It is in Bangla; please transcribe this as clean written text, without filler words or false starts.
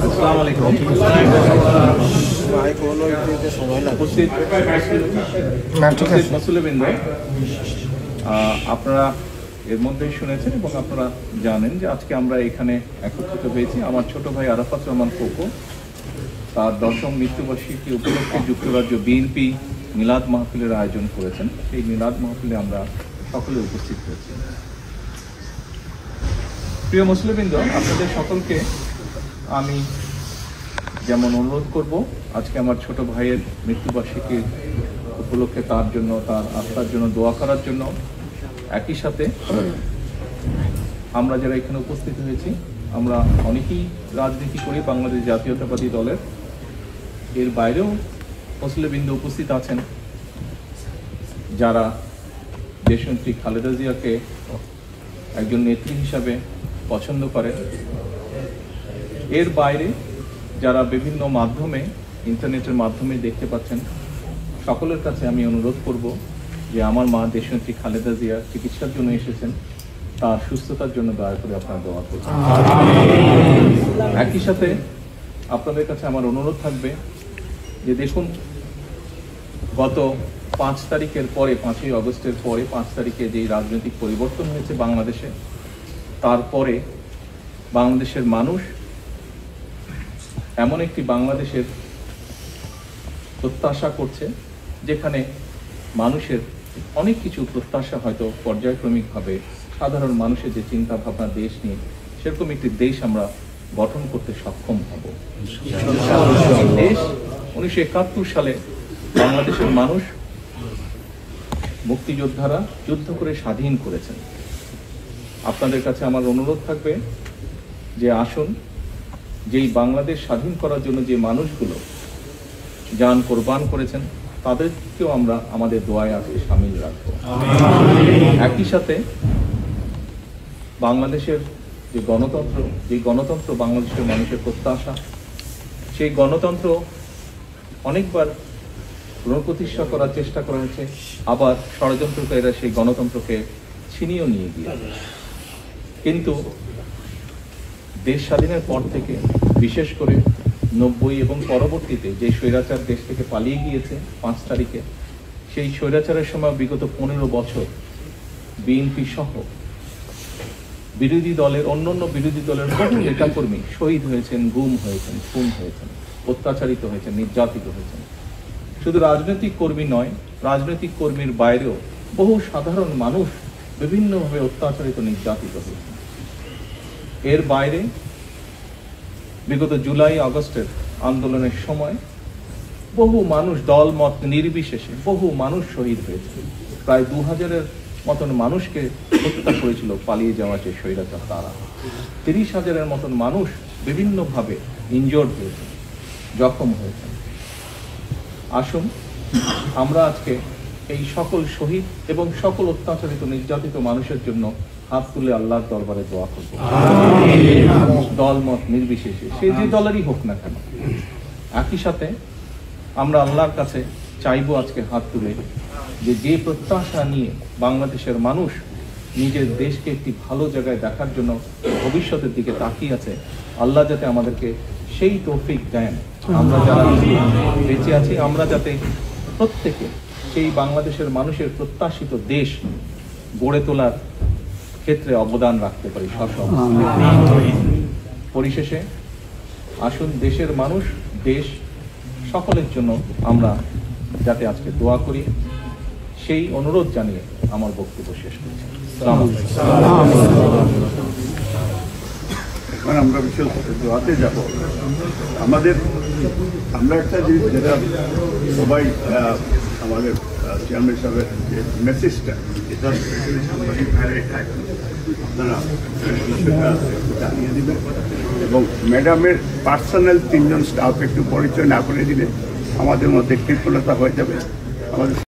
আসসালামু আলাইকুম। মুসলিমবৃন্দ, আপনারা এর মধ্যেই শুনেছেন এবং আপনারা জানেন যে আজকে আমরা এখানে একত্রিত হয়েছি। আমার ছোট ভাই আরাফাত রহমান কোকো তার 10ম মৃত্যুবার্ষিকী উপলক্ষে যুক্তরাজ্য বিএনপি মিলাদ মাহফিলের আয়োজন করেছেন। সেই মিলাদ মাহফিলে আমরা সকলে উপস্থিত হয়েছি। প্রিয় মুসলিমবৃন্দ, আপনাদের সকলকে আমি যেমন অনুরোধ করব, আজকে আমার ছোট ভাইয়ের মৃত্যুবার্ষিকীর উপলক্ষে তার জন্য, তার আত্মার জন্য দোয়া করার জন্য, একই সাথে আমরা যারা এখানে উপস্থিত হয়েছি আমরা অনেকেই রাজনীতি করি বাংলাদেশ জাতীয়তাবাদী দলের। এর বাইরেও মুসলিমবৃন্দ উপস্থিত আছেন যারা দেশনেত্রী খালেদা জিয়াকে একজন নেত্রী হিসাবে পছন্দ করেন। এর বাইরে যারা বিভিন্ন মাধ্যমে, ইন্টারনেটের মাধ্যমে দেখতে পাচ্ছেন, সকলের কাছে আমি অনুরোধ করব যে আমার মা দেশনেত্রী খালেদা জিয়া চিকিৎসার জন্য এসেছেন, তার সুস্থতার জন্য দয়া করে আপনারা দোয়া করবেন। একই সাথে আপনাদের কাছে আমার অনুরোধ থাকবে যে দেখুন, গত 5 তারিখের পরে, 5ই আগস্টের পরে 5 তারিখে যেই রাজনৈতিক পরিবর্তন হয়েছে বাংলাদেশে, তারপরে বাংলাদেশের মানুষ এমন একটি বাংলাদেশের প্রত্যাশা করছে যেখানে মানুষের অনেক কিছু প্রত্যাশা হয়তো পর্যায়ক্রমিকভাবে সাধারণ মানুষের যে চিন্তা ভাবনা দেশ নিয়ে, সেরকম একটি দেশ আমরা গঠন করতে সক্ষম হব। দেশ 1971 সালে বাংলাদেশের মানুষ, মুক্তিযোদ্ধারা যুদ্ধ করে স্বাধীন করেছেন। আপনাদের কাছে আমার অনুরোধ থাকবে যে আসুন, যেই বাংলাদেশ স্বাধীন করার জন্য যে মানুষগুলো জান কোরবান করেছেন তাদেরকেও আমরা আমাদের দোয়ায় আজকে সামিল রাখবো। একই সাথে বাংলাদেশের যে গণতন্ত্র বাংলাদেশের মানুষের প্রত্যাশা, সেই গণতন্ত্র অনেকবার পুনঃপ্রতিষ্ঠা করার চেষ্টা করা হয়েছে, আবার ষড়যন্ত্রকারীরা সেই গণতন্ত্রকে ছিনিয়েও নিয়ে গিয়েছে। কিন্তু দেশ স্বাধীনের পর থেকে, বিশেষ করে 90 এবং পরবর্তীতে যে স্বৈরাচার দেশ থেকে পালিয়ে গিয়েছে 5 তারিখে, সেই স্বৈরাচারের সময় বিগত 15 বছর বিএনপি সহ অন্যান্য বিরোধী দলের বহু নেতাকর্মী শহীদ হয়েছেন, গুম হয়েছেন, খুন হয়েছেন, অত্যাচারিত হয়েছেন, নির্যাতিত হয়েছেন। শুধু রাজনৈতিক কর্মী নয়, রাজনৈতিক কর্মীর বাইরেও বহু সাধারণ মানুষ বিভিন্নভাবে অত্যাচারিত, নির্যাতিত হয়েছে। এর বাইরে বিগত জুলাই আগস্টের আন্দোলনের সময় বহু মানুষ, দল মত নির্বিশেষে বহু মানুষ শহীদ হয়েছে। প্রায় 2000-এর মতন মানুষকে হত্যা করেছিল পালিয়ে যাওয়া যে স্বৈরাচার তারা। 30,000-এর মতন মানুষ বিভিন্নভাবে ইনজোর্ড হয়েছে, জখম হয়েছে। আসুন আমরা আজকে এই সকল শহীদ এবং সকল অত্যাচারিত, নির্যাতিত মানুষের জন্য হাত তুলে আল্লাহর দরবারে দোয়া করব, দল মত নির্বিশেষে, সে যে দলেরই হোক না কেন। একই সাথে আমরা আল্লাহর কাছে চাইবো আজকে হাত তুলে যে প্রত্যাশা নিয়ে বাংলাদেশের মানুষ নিজের দেশকে একটি ভালো জায়গায় দেখার জন্য ভবিষ্যতের দিকে তাকিয়ে আছে, আল্লাহ যাতে আমাদেরকে সেই তৌফিক দেন। আমরা যারা বেঁচে আছি, আমরা যাতে প্রত্যেকে সেই বাংলাদেশের মানুষের প্রত্যাশিত দেশ গড়ে তোলার ক্ষেত্রে অবদান রাখতে পারি। পরিশেষে আসুন, দেশের মানুষ, দেশ সকলের জন্য আমরা যাতে আজকে দোয়া করি, সেই অনুরোধ জানিয়ে আমার বক্তব্য শেষ করছি। আমরা বিশেষ দোয়াতে যাব। আমরা একটা জিনিস যেটা সবাই, আমাদের চেয়ারম্যান সাহেবের যে মেসেজটা, এটা আপনারা জানিয়ে দেবেন এবং ম্যাডামের পার্সোনাল 3 জন স্টাফ একটু পরিচয় না করে দিলে আমাদের মধ্যে কৃপণতা হয়ে যাবে। আমাদের